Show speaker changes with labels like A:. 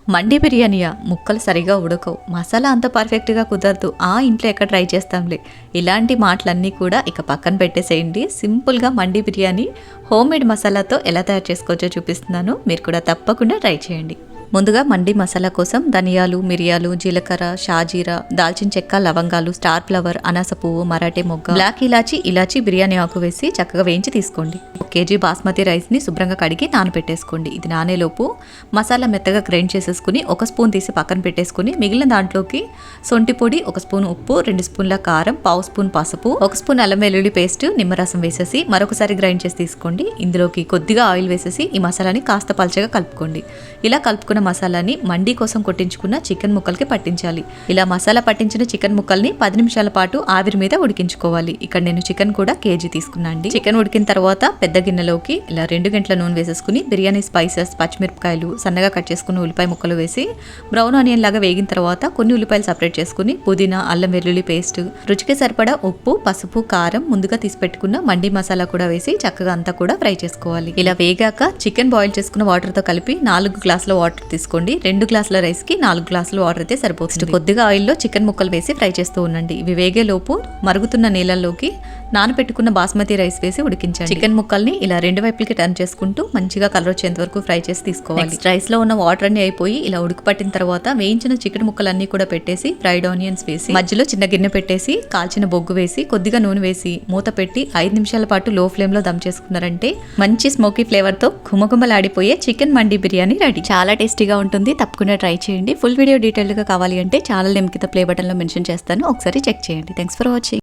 A: మండి బిర్యానీయా ముక్కలు సరిగా ఉడకవు, మసాలా అంత పర్ఫెక్ట్గా కుదరదు, ఇంట్లో ఎక్కడ ట్రై చేస్తాంలే, ఇలాంటి మాటలన్నీ కూడా ఇక పక్కన పెట్టేసేయండి. సింపుల్గా మండి బిర్యానీ హోమ్మేడ్ మసాలాతో ఎలా తయారు చేసుకోవచ్చో చూపిస్తున్నాను. మీరు కూడా తప్పకుండా ట్రై చేయండి. ముందుగా మండి మసాలా కోసం ధనియాలు, మిరియాలు, జీలకర్ర, షాజీరా, దాల్చిన చెక్క, లవంగాలు, స్టార్ ఫ్లవర్, అనాస పువ్వు, మరాఠీ మొగ్గ, బ్లాక్ ఇలాచి, బిర్యానీ ఆకు వేసి చక్కగా వేయించి తీసుకోండి. 1 కేజీ బాస్మతి రైస్ని శుభ్రంగా కడిగి నానబెట్టేసుకోండి. ఇది నానేలోపు మసాలా మెత్తగా గ్రైండ్ చేసేసుకుని 1 స్పూన్ తీసి పక్కన పెట్టేసుకుని మిగిలిన దాంట్లోకి సొంటి పొడి, 1 స్పూన్ ఉప్పు, 2 స్పూన్ల కారం, 1/2 స్పూన్ పసుపు, 1 స్పూన్ అల్లం వెల్లుల్లి పేస్ట్, నిమ్మరసం వేసేసి మరొకసారి గ్రైండ్ చేసి తీసుకోండి. ఇందులోకి కొద్దిగా ఆయిల్ వేసేసి ఈ మసాలాని కాస్త పల్చగా కలుపుకోండి. ఇలా కలుపుకున్న మసాలాని మండి కోసం కొట్టించుకున్న చికెన్ ముక్కలకి పట్టించాలి. ఇలా మసాలా పట్టించిన చికెన్ ముక్కల్ని 10 నిమిషాల పాటు ఆవిరి మీద ఉడికించుకోవాలి. ఇక్కడ నేను చికెన్ కూడా కేజీ తీసుకున్నాండి. చికెన్ ఉడికిన తర్వాత పెద్ద గిన్నెలోకి ఇలా 2 గంటల నూనె వేసేసుకుని బిర్యానీ స్పైసెస్, పచ్చిమిరపకాయలు, సన్నగా కట్ చేసుకున్న ఉల్లిపాయ ముక్కలు వేసి బ్రౌన్ ఆనియన్ లాగా వేగిన తర్వాత కొన్ని ఉల్లిపాయలు సపరేట్ చేసుకుని పుదీనా, అల్లం వెల్లుల్లి పేస్ట్, రుచికి సరిపడా ఉప్పు, పసుపు, కారం, ముందుగా తీసి పెట్టుకున్న మండి మసాలా కూడా వేసి చక్కగా అంతా కూడా ఫ్రై చేసుకోవాలి. ఇలా వేగాక చికెన్ బాయిల్ చేసుకున్న వాటర్ తో కలిపి 4 గ్లాసుల వాటర్ తీసుకోండి. 2 గ్లాసుల రైస్ కి 4 గ్లాసుల వాటర్ అయితే సరిపోతుంది. కొద్దిగా ఆయిల్లో చికెన్ ముక్కలు వేసి ఫ్రై చేస్తూ ఉండండి. ఇవి వేగే లోపు మరుగుతున్న నీళ్ళల్లోకి నానబెట్టుకున్న బాస్మతి రైస్ వేసి ఉడికించండి. చికెన్ ముక్కల్ని ఇలా 2 వైపులకి టర్న్ చేసుకుంటూ మంచిగా కలర్ వచ్చేంత వరకు ఫ్రై చేసి తీసుకోవాలి. రైస్ లో ఉన్న వాటర్ అన్ని అయిపోయి ఇలా ఉడికి పట్టిన తర్వాత వేయించిన చికెన్ ముక్కలన్నీ కూడా పెట్టేసి ఫ్రైడ్ ఆనియన్స్ వేసి మధ్యలో చిన్న గిన్నె పెట్టేసి కాల్చిన బొగ్గు వేసి కొద్దిగా నూనె వేసి మూత పెట్టి 5 నిమిషాల పాటు లో ఫ్లేమ్ లో దమ్ చేసుకున్నారంటే మంచి స్మోకీ ఫ్లేవర్ తో ఘుమఘుమలాడిపోయే చికెన్ మండి బిర్యానీ రెడీ. చాలా టేస్టీగా ఉంటుంది. తప్పకుండా ట్రై చేయండి. ఫుల్ వీడియో డీటెయిల్ గా కావాలి అంటే ఛానల్ నేమ్ కింద ప్లే బటన్ లో మెన్షన్ చేస్తాను, ఒకసారి చెక్ చేయండి. Thanks for watching.